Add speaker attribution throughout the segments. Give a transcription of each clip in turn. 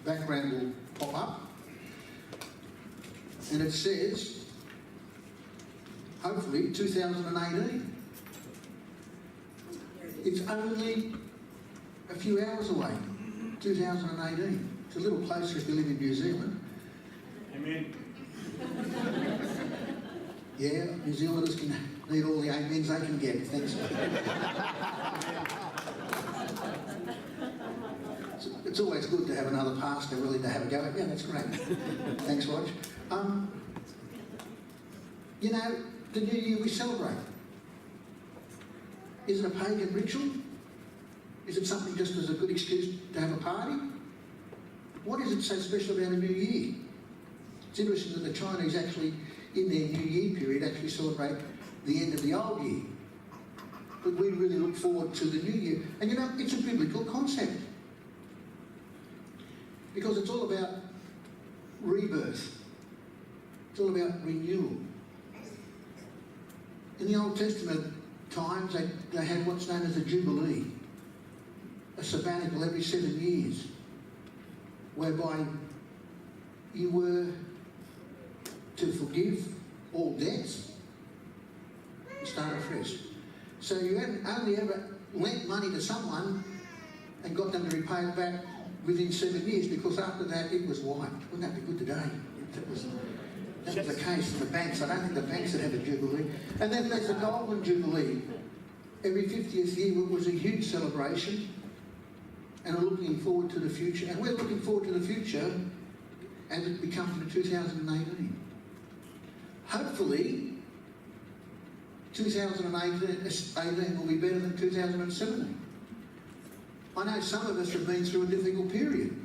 Speaker 1: background will pop up, and it says, hopefully, 2018. It's only a few hours away, 2018. It's a little closer if you live in New Zealand.
Speaker 2: Amen.
Speaker 1: Yeah, New Zealanders can need all the amens they can get. Thanks. It's always good to have another pastor willing to have a go at. Yeah, that's great. Thanks, Rog. You know, the New Year we celebrate. Is it a pagan ritual? Is it something just as a good excuse to have a party? What is it so special about a New Year? It's interesting that the Chinese actually, in their New Year period, actually celebrate the end of the old year. But we really look forward to the New Year. And you know, it's a biblical concept. Because it's all about rebirth. It's all about renewal. In the Old Testament times, they had what's known as a Jubilee, a sabbatical every 7 years, whereby you were to forgive all debts and start afresh. So you hadn't only ever lent money to someone and got them to repay it back within 7 years, because after that it was wiped. Wouldn't that be good today? That was the case for the banks. I don't think the banks would have a Jubilee. And then there's the Golden Jubilee. Every 50th year was a huge celebration, and we're looking forward to the future. And we're looking forward to the future as it becomes to 2018. Hopefully, 2018 will be better than 2017. I know some of us have been through a difficult period.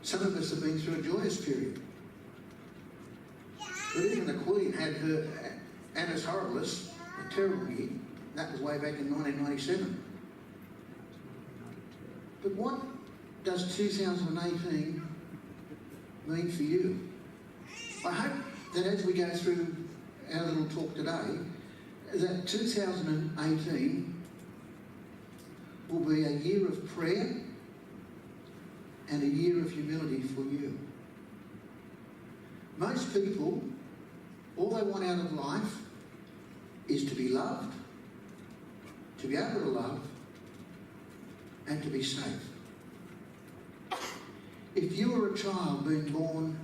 Speaker 1: Some of us have been through a joyous period. But even the Queen had her Annus Horribilis, a terrible year. That was way back in 1997. But what does 2018 mean for you? I hope that as we go through our little talk today, that 2018 will be a year of prayer and a year of humility for you. Most people, all they want out of life is to be loved, to be able to love, and to be safe. If you were a child being born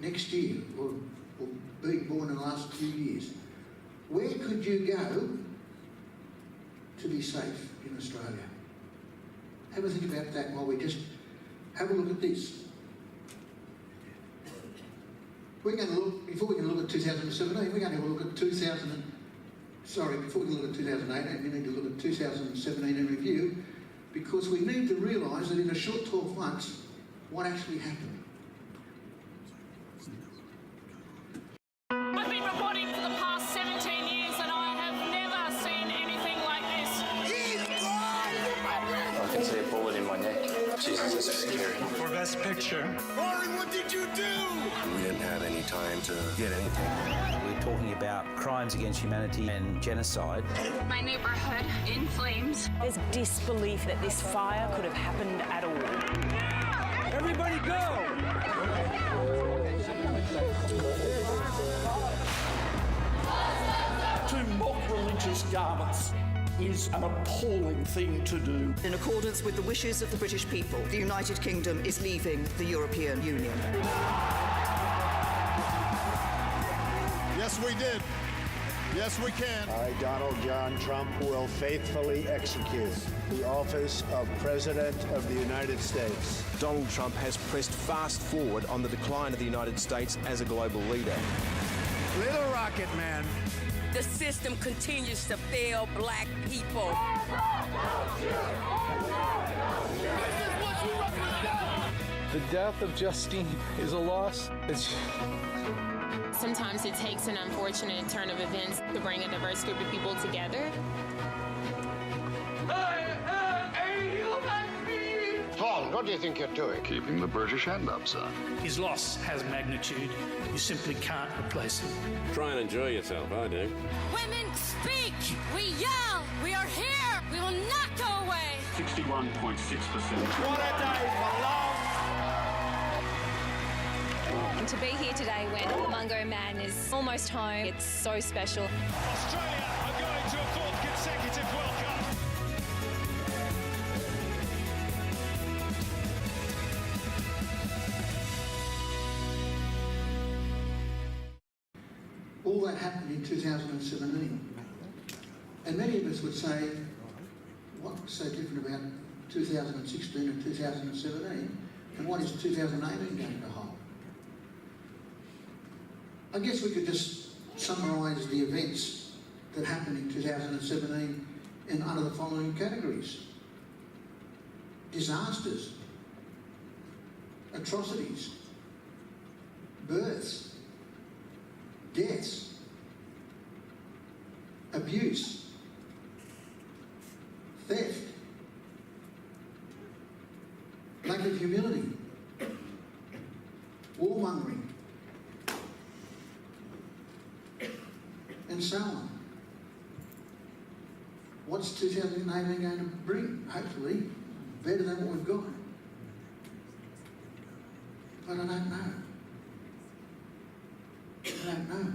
Speaker 1: next year, or being born in the last few years, where could you go to be safe in Australia? Have a think about that while we just have a look at this. We're going to look, before we can look at 2017, we're going to have a look at before we can look at 2018, we need to look at 2017 in review, because we need to realise that in a short 12 months, what actually happened.
Speaker 3: I've been reporting for the past 17 years and I have never seen anything like this.
Speaker 4: I can see a bullet in my neck. Jesus, this is scary.
Speaker 2: For best picture.
Speaker 5: Rory, what did you do?
Speaker 6: We didn't have any time to get anything.
Speaker 7: We're talking about crimes against humanity and genocide.
Speaker 3: My neighborhood in flames.
Speaker 8: There's disbelief that this fire could have happened at all.
Speaker 2: Everybody go!
Speaker 5: To mock religious garments is an appalling thing to do.
Speaker 9: In accordance with the wishes of the British people, the United Kingdom is leaving the European Union.
Speaker 10: Yes, we did. Yes, we can.
Speaker 11: I, Donald John Trump, will faithfully execute the office of President of the United States.
Speaker 12: Donald Trump has pressed fast forward on the decline of the United States as a global leader.
Speaker 10: Little Rocket Man.
Speaker 13: The system continues to fail black people.
Speaker 14: The death of Justine is a loss.
Speaker 15: Sometimes it takes an unfortunate turn of events to bring a diverse group of people together.
Speaker 5: I am a human being.
Speaker 10: Tall, What do you think you're doing?
Speaker 6: Keeping the British hand up, sir.
Speaker 5: His loss has magnitude. You simply can't replace it.
Speaker 16: Try and enjoy yourself, I do.
Speaker 3: Women speak! We yell! We are here! We will not go away!
Speaker 2: 61.6%. What a day for love!
Speaker 17: And to be here today when Mungo Man is almost home, it's so special.
Speaker 2: Australia are going to a fourth consecutive World Cup.
Speaker 1: All that happened in 2017. And many of us would say, what's so different about 2016 and 2017, and what is 2018 going to hold? I guess we could just summarise the events that happened in 2017 in under the following categories: disasters, atrocities, births, deaths, abuse, theft, lack of humility, warmongering, and so on. What's 2018 going to bring? Hopefully, better than what we've got. But I don't know. I don't know.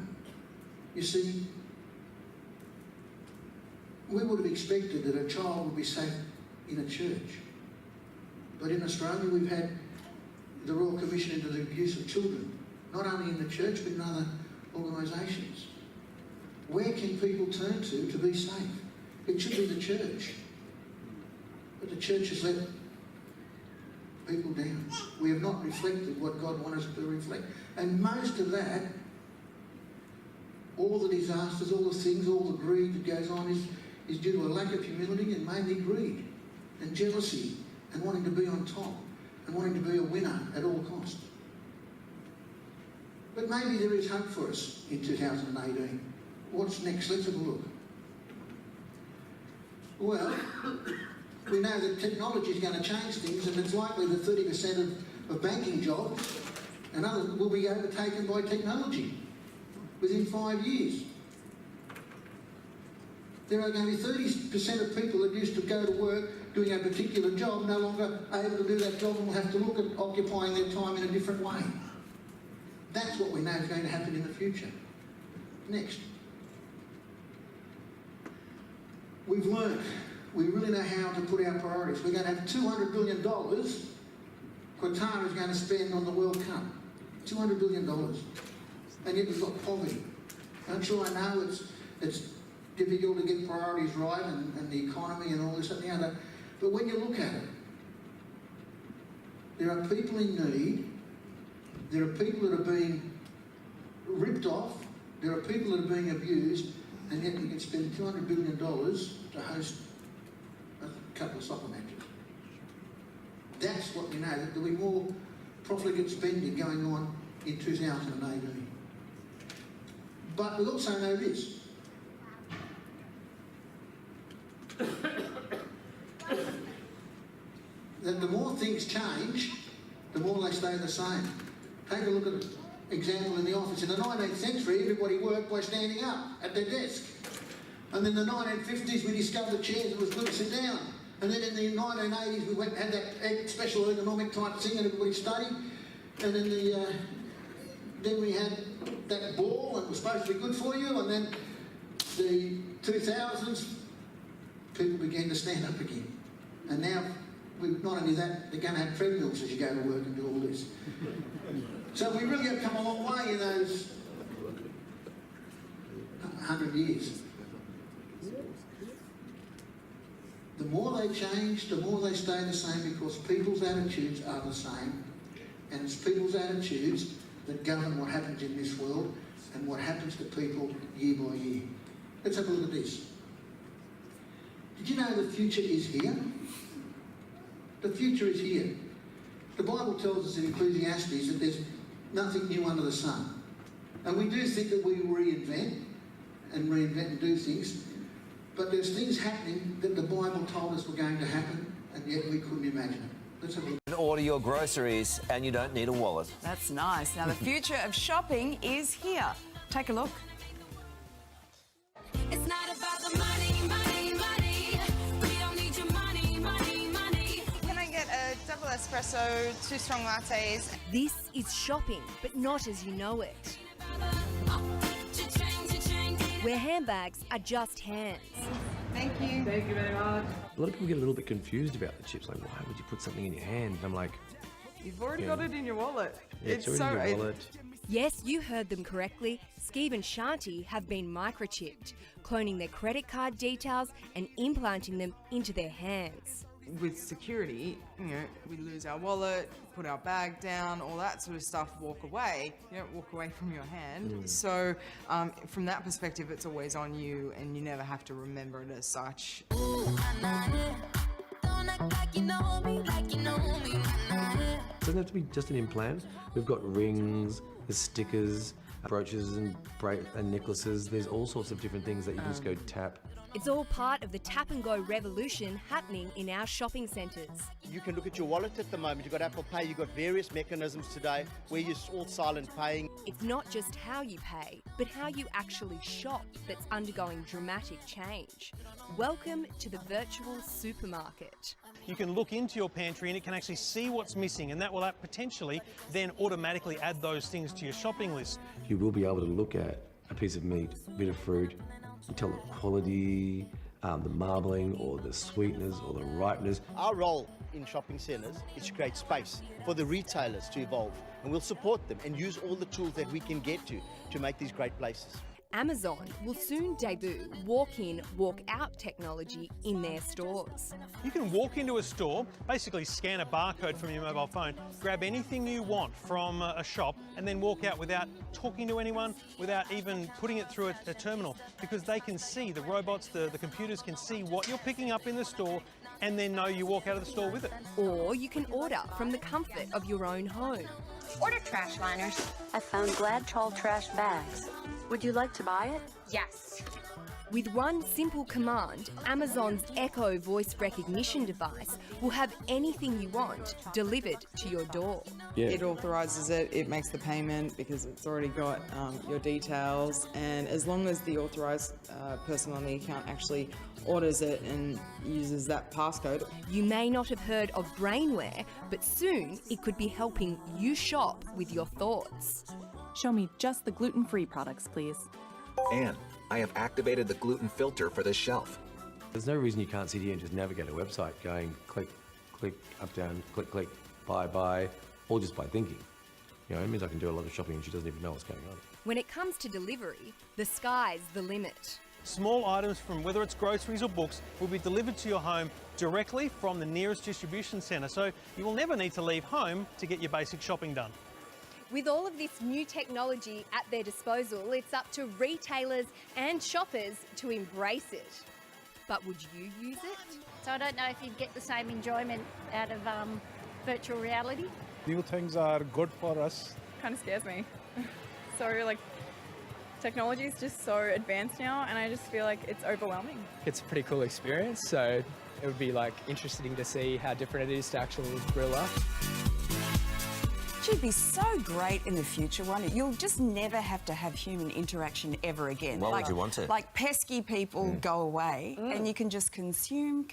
Speaker 1: You see, we would have expected that a child would be safe in a church. But in Australia, we've had the Royal Commission into the abuse of children, not only in the church, but in other organisations. Where can people turn to be safe? It should be the church. But the church has let people down. We have not reflected what God wants us to reflect. And most of that, all the disasters, all the things, all the greed that goes on is due to a lack of humility and mainly greed and jealousy and wanting to be on top and wanting to be a winner at all costs. But maybe there is hope for us in 2018. What's next? Let's have a look. Well, we know that technology is going to change things, and it's likely that 30% of banking jobs and others will be overtaken by technology within 5 years. There are going to be 30% of people that used to go to work doing a particular job no longer able to do that job and will have to look at occupying their time in a different way. That's what we know is going to happen in the future. Next. We've learned. We really know how to put our priorities. We're going to have $200 billion Qatar is going to spend on the World Cup. $200 billion. And yet we've got poverty. I'm sure I know it's difficult to get priorities right and the economy and all this and the other. But when you look at it, there are people in need. There are people that are being ripped off. There are people that are being abused. And yet we can spend $200 billion to host a couple of soccer matches. That's what we know, that there'll be more profligate spending going on in 2018. But we also know this. That the more things change, the more they stay the same. Take a look at an example in the office. In the 19th century, everybody worked by standing up at their desk. And in the 1950s, we discovered chairs that was good to sit down. And then in the 1980s, we had that special ergonomic type thing and everybody studied. And then we had that ball and it was supposed to be good for you. And then the 2000s, people began to stand up again. And now, not only that, they're going to have treadmills as you go to work and do all this. So we really have come a long way in those 100 years. The more they change, the more they stay the same because people's attitudes are the same. And it's people's attitudes that govern what happens in this world and what happens to people year by year. Let's have a look at this. Did you know the future is here? The future is here. The Bible tells us in Ecclesiastes that there's nothing new under the sun. And we do think that we reinvent and do things, but there's things happening that the Bible told us were going to happen, and yet we couldn't imagine it. Let's have a look.
Speaker 18: order your groceries and you don't need a wallet.
Speaker 19: That's nice. Now, the future of shopping is here. Take a look.
Speaker 20: It's not about the money, money, money. We don't need your money, money, money.
Speaker 21: Can I get a double espresso, 2 strong lattes?
Speaker 22: This is shopping, but not as you know it. Where handbags are just hands.
Speaker 21: Thank you. Thank you very much.
Speaker 23: A lot of people get a little bit confused about the chips. Like, why would you put something in your hand? And I'm like...
Speaker 21: You've already got it in your wallet.
Speaker 23: Yeah, it's already in your wallet.
Speaker 22: Yes, you heard them correctly. Skeeb and Shanti have been microchipped, cloning their credit card details and implanting them into their hands.
Speaker 21: With security, you know, we lose our wallet, put our bag down, all that sort of stuff, walk away. You don't walk away from your hand. So from that perspective, it's always on you and you never have to remember it as such.
Speaker 23: It doesn't have to be just an implant. We've got rings, there's stickers, brooches and necklaces. There's all sorts of different things that you can just go tap.
Speaker 22: It's all part of the tap and go revolution happening in our shopping centres.
Speaker 24: You can look at your wallet at the moment. You've got Apple Pay, you've got various mechanisms today where you're all silent paying.
Speaker 22: It's not just how you pay, but how you actually shop that's undergoing dramatic change. Welcome to the virtual supermarket.
Speaker 25: You can look into your pantry and it can actually see what's missing, and that will potentially then automatically add those things to your shopping list.
Speaker 23: You will be able to look at a piece of meat, a bit of fruit, and tell the quality, the marbling or the sweetness or the ripeness.
Speaker 24: Our role in shopping centres is to create space for the retailers to evolve, and we'll support them and use all the tools that we can get to make these great places.
Speaker 22: Amazon will soon debut walk-in, walk-out technology in their stores.
Speaker 25: You can walk into a store, basically scan a barcode from your mobile phone, grab anything you want from a shop, and then walk out without talking to anyone, without even putting it through a terminal, because they can see, the robots, the computers can see what you're picking up in the store and then know you walk out of the store with it.
Speaker 22: Or you can order from the comfort of your own home.
Speaker 26: Order trash liners. I found Glad Tall trash bags. Would you like to buy it?
Speaker 22: Yes. With one simple command, Amazon's Echo voice recognition device will have anything you want delivered to your door.
Speaker 21: Yeah. It authorises it, it makes the payment because it's already got your details, and as long as the authorised person on the account actually orders it and uses that passcode.
Speaker 22: You may not have heard of brainware, but soon it could be helping you shop with your thoughts.
Speaker 27: Show me just the gluten-free products, please.
Speaker 28: And I have activated the gluten filter for this shelf.
Speaker 23: There's no reason you can't sit here and just navigate a website going click, click, up, down, click, click, buy, all just by thinking. You know, it means I can do a lot of shopping and she doesn't even know what's going on.
Speaker 22: When it comes to delivery, the sky's the limit.
Speaker 25: Small items from whether it's groceries or books will be delivered to your home directly from the nearest distribution centre, so you will never need to leave home to get your basic shopping done.
Speaker 22: With all of this new technology at their disposal, it's up to retailers and shoppers to embrace it. But would you use it?
Speaker 29: So I don't know if you'd get the same enjoyment out of virtual reality.
Speaker 10: New things are good for us.
Speaker 30: Kind of scares me. Technology is just so advanced now, and I just feel like it's overwhelming.
Speaker 31: It's a pretty cool experience, so it would be interesting to see how different it is to actual gorilla.
Speaker 19: It'd be so great in the future, won't it? You'll just never have to have human interaction ever again.
Speaker 18: Why would you want to?
Speaker 19: Like pesky people go away and you can just consume.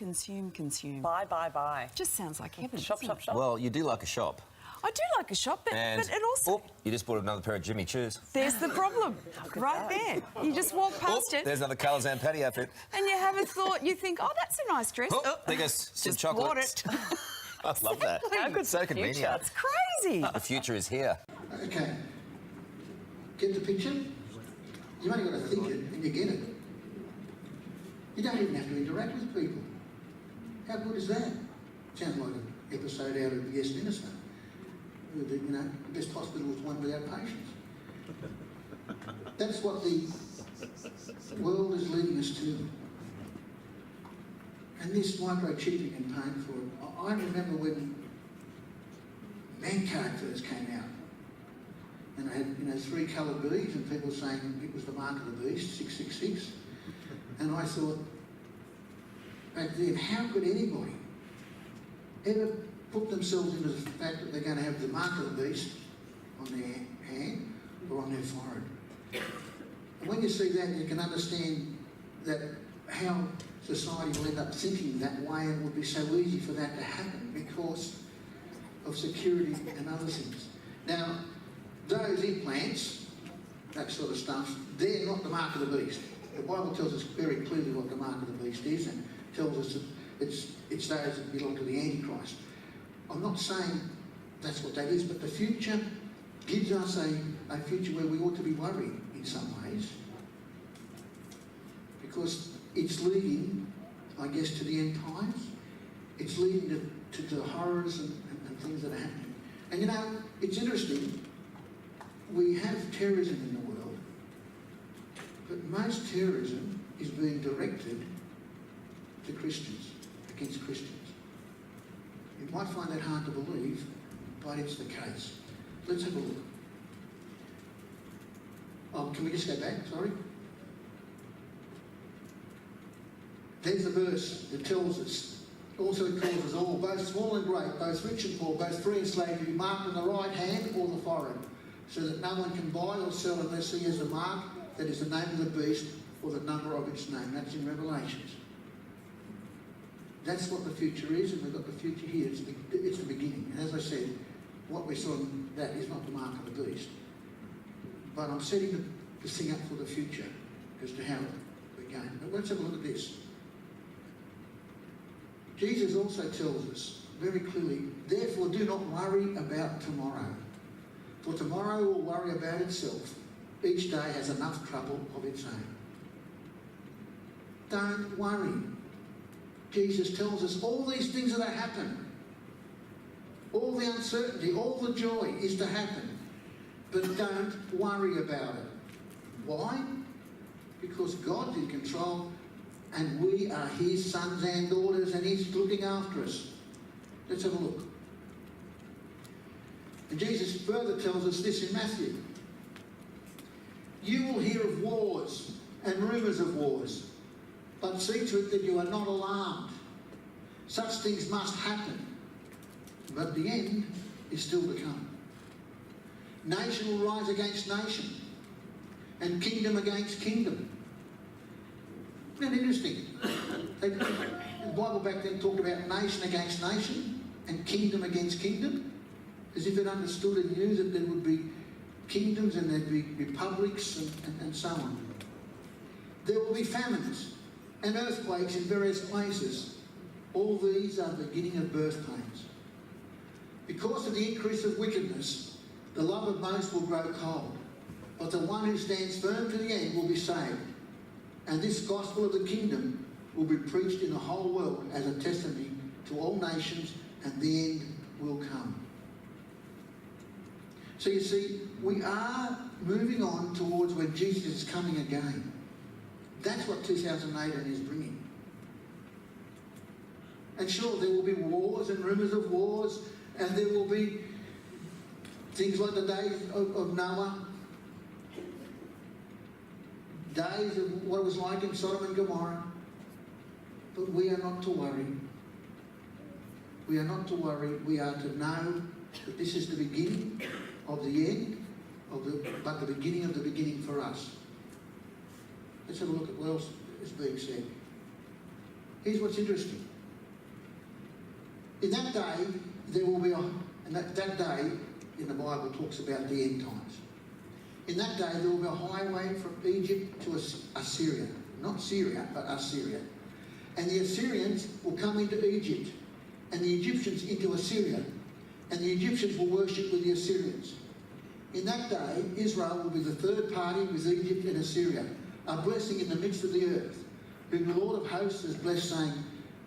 Speaker 8: Buy.
Speaker 19: Just sounds like heaven.
Speaker 8: Shop.
Speaker 18: Well, you do like a shop.
Speaker 19: I do like a shop, but it also...
Speaker 18: You just bought another pair of Jimmy Choos.
Speaker 19: There's the problem, right there. You just walk past it.
Speaker 18: There's another Carl's Patty outfit.
Speaker 19: And you have a thought, you think, oh, that's a nice dress.
Speaker 18: There goes some
Speaker 19: just
Speaker 18: chocolates.
Speaker 19: Bought it.
Speaker 18: I love that.
Speaker 19: How good
Speaker 18: so convenient.
Speaker 19: It's crazy.
Speaker 18: The future is here.
Speaker 1: Okay. Get the picture? You've only got to think it and you get it. You don't even have to interact with people. How good is that? Sounds like an episode out of Yes Minister. The best hospital is one without patients. That's what the world is leading us to. And this microchipping and paying for it. I remember when Mancard first came out, and I had 3 coloured bees, and people saying it was the mark of the beast, 666. And I thought, back then, how could anybody ever put themselves into the fact that they're going to have the mark of the beast on their hand or on their forehead. And when you see that, you can understand that how society will end up thinking that way, and it would be so easy for that to happen because of security and other things. Now, those implants, that sort of stuff, they're not the mark of the beast. The Bible tells us very clearly what the mark of the beast is, and tells us that it's those that belong to the Antichrist. I'm not saying that's what that is, but the future gives us a future where we ought to be worried in some ways, because it's leading, I guess, to the end times. It's leading to the horrors and things that are happening. And you know, it's interesting, we have terrorism in the world, but most terrorism is being directed to Christians, against Christians. You might find that hard to believe, but it's the case. Let's have a look. Oh, can we just go back? Sorry. There's the verse that tells us, also it calls us all, both small and great, both rich and poor, both free and slave, to be marked on the right hand or the forehead, so that no one can buy or sell unless he has the mark that is the name of the beast or the number of its name. That's in Revelations. That's what the future is, and we've got the future here. It's the beginning. And as I said, what we saw in that is not the mark of the beast. But I'm setting this thing up for the future as to how we're going. But let's have a look at this. Jesus also tells us very clearly, therefore do not worry about tomorrow, for tomorrow will worry about itself. Each day has enough trouble of its own. Don't worry. Jesus tells us all these things are to happen. All the uncertainty, all the joy is to happen. But don't worry about it. Why? Because God's in control and we are his sons and daughters and he's looking after us. Let's have a look. And Jesus further tells us this in Matthew. You will hear of wars and rumours of wars, but see to it that you are not alarmed. Such things must happen, but the end is still to come. Nation will rise against nation, and kingdom against kingdom. Isn't that interesting? The Bible back then talked about nation against nation and kingdom against kingdom, as if it understood and knew that there would be kingdoms and there'd be republics and so on. There will be famines and earthquakes in various places. All these are the beginning of birth pains. Because of the increase of wickedness, the love of most will grow cold, but the one who stands firm to the end will be saved. And this gospel of the kingdom will be preached in the whole world as a testimony to all nations, and the end will come. So you see, we are moving on towards when Jesus is coming again. That's what 2018 is bringing. And sure, there will be wars and rumours of wars, and there will be things like the days of Noah, days of what it was like in Sodom and Gomorrah. But we are not to worry. We are not to worry. We are to know that this is the beginning of the end, but the beginning of the beginning for us. Let's have a look at what else is being said. Here's what's interesting. In that day, there will be that day in the Bible talks about the end times. In that day, there will be a highway from Egypt to Assyria. Not Syria, but Assyria. And the Assyrians will come into Egypt, and the Egyptians into Assyria. And the Egyptians will worship with the Assyrians. In that day, Israel will be the third party with Egypt and Assyria, a blessing in the midst of the earth, whom the Lord of hosts has blessed, saying,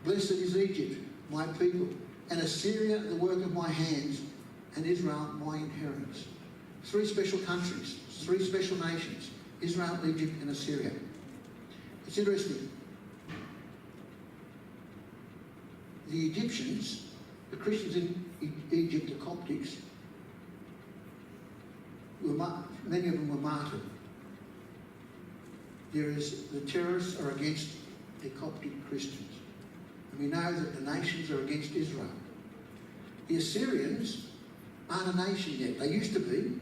Speaker 1: Blessed is Egypt, my people, and Assyria, the work of my hands, and Israel, my inheritance. 3 special countries, 3 special nations, Israel, Egypt, and Assyria. It's interesting. The Egyptians, the Christians in Egypt, the Coptics, many of them were martyred. The terrorists are against the Coptic Christians. And we know that the nations are against Israel. The Assyrians aren't a nation yet. They used to be.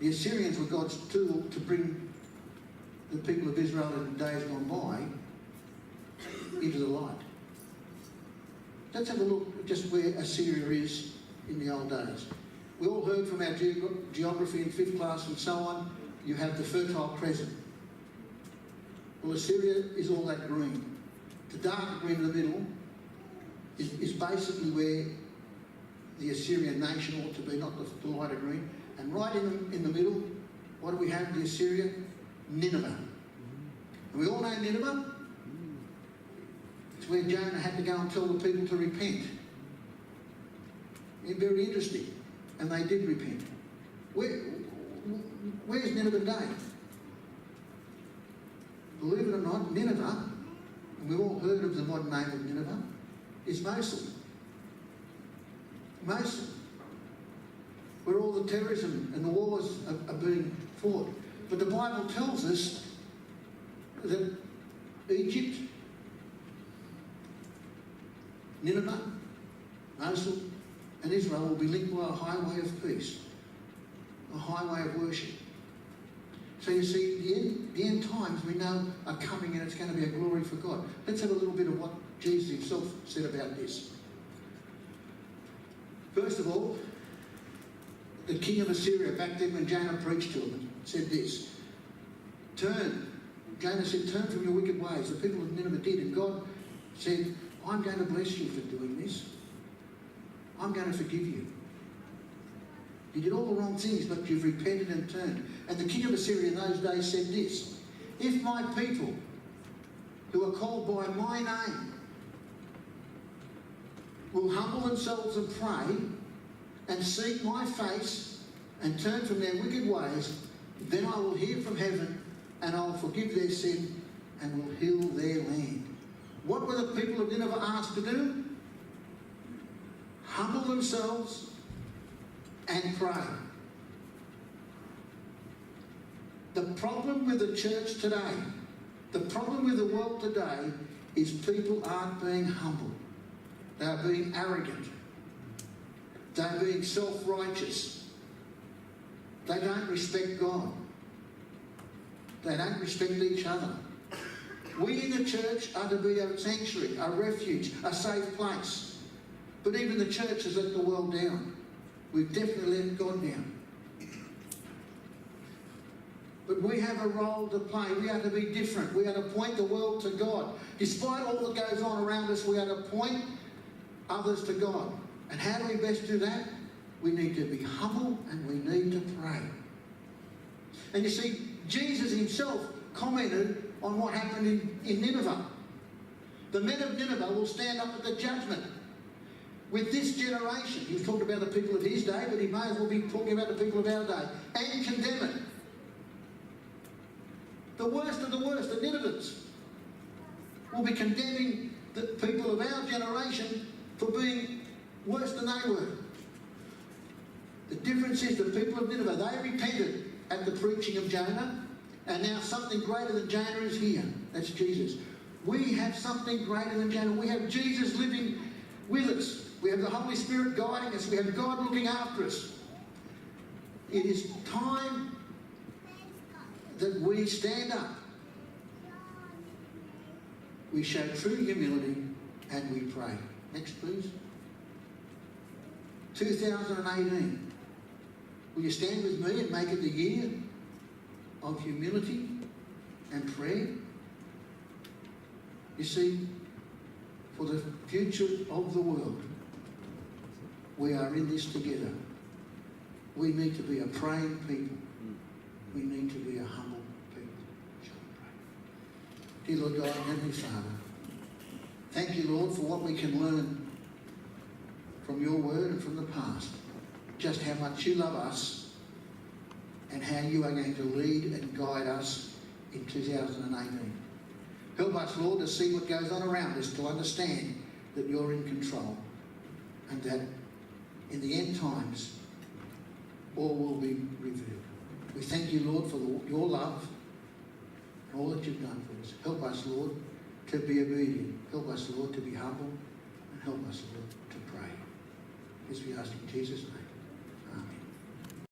Speaker 1: The Assyrians were God's tool to bring the people of Israel in days gone by into the light. Let's have a look at just where Assyria is in the old days. We all heard from our geography in 5th class and so on, you have the Fertile Crescent. Well, Assyria is all that green. The dark green in the middle is basically where the Assyrian nation ought to be, not the lighter green. And right in the middle, what do we have, the Assyria? Nineveh. And we all know Nineveh. It's where Jonah had to go and tell the people to repent. It's very interesting. And they did repent. Where's Nineveh today? Believe it or not, Nineveh, and we've all heard of the modern name of Nineveh, is Mosul. Mosul. Where all the terrorism and the wars are being fought. But the Bible tells us that Egypt, Nineveh, Mosul, and Israel will be linked by a highway of peace, a highway of worship. So you see, the end times we know are coming, and it's going to be a glory for God. Let's have a little bit of what Jesus himself said about this. First of all, the king of Assyria, back then when Jonah preached to him, said this: turn. Jonah said, turn from your wicked ways. The people of Nineveh did, and God said, I'm going to bless you for doing this. I'm going to forgive you. You did all the wrong things, but you've repented and turned. And the king of Assyria in those days said this: if my people, who are called by my name, will humble themselves and pray and seek my face and turn from their wicked ways, then I will hear from heaven and I will forgive their sin and will heal their land. What were the people of Nineveh asked to do? Humble themselves and pray. The problem with the church today, the problem with the world today, is people aren't being humble. They are being arrogant. They are being self-righteous. They don't respect God. They don't respect each other. We in the church are to be a sanctuary, a refuge, a safe place. But even the church has let the world down. We've definitely let God down. But we have a role to play. We are to be different. We are to point the world to God. Despite all that goes on around us, we are to point others to God. And how do we best do that? We need to be humble and we need to pray. And you see, Jesus himself commented on what happened in Nineveh. The men of Nineveh will stand up at the judgment with this generation. He was talking about the people of his day, but he may as well be talking about the people of our day, and condemn it. The worst of the worst, the Ninevites, will be condemning the people of our generation for being worse than they were. The difference is the people of Nineveh, they repented at the preaching of Jonah, and now something greater than Jonah is here. That's Jesus. We have something greater than Jonah. We have Jesus living with us. We have the Holy Spirit guiding us. We have God looking after us. It is time that we stand up. We show true humility and we pray. Next, please. 2018. Will you stand with me and make it the year of humility and prayer? You see, for the future of the world, we are in this together. We need to be a praying people. We need to be a humble people. Shall we pray? Dear Lord God and Heavenly Father, thank you, Lord, for what we can learn from your word and from the past. Just how much you love us and how you are going to lead and guide us in 2018. Help us, Lord, to see what goes on around us, to understand that you're in control and that in the end times all will be revealed. We thank you, Lord, for your love and all that you've done for us. Help us, Lord, to be obedient. Help us, Lord, to be humble, and help us, Lord, to pray. guess we asked in Jesus' name.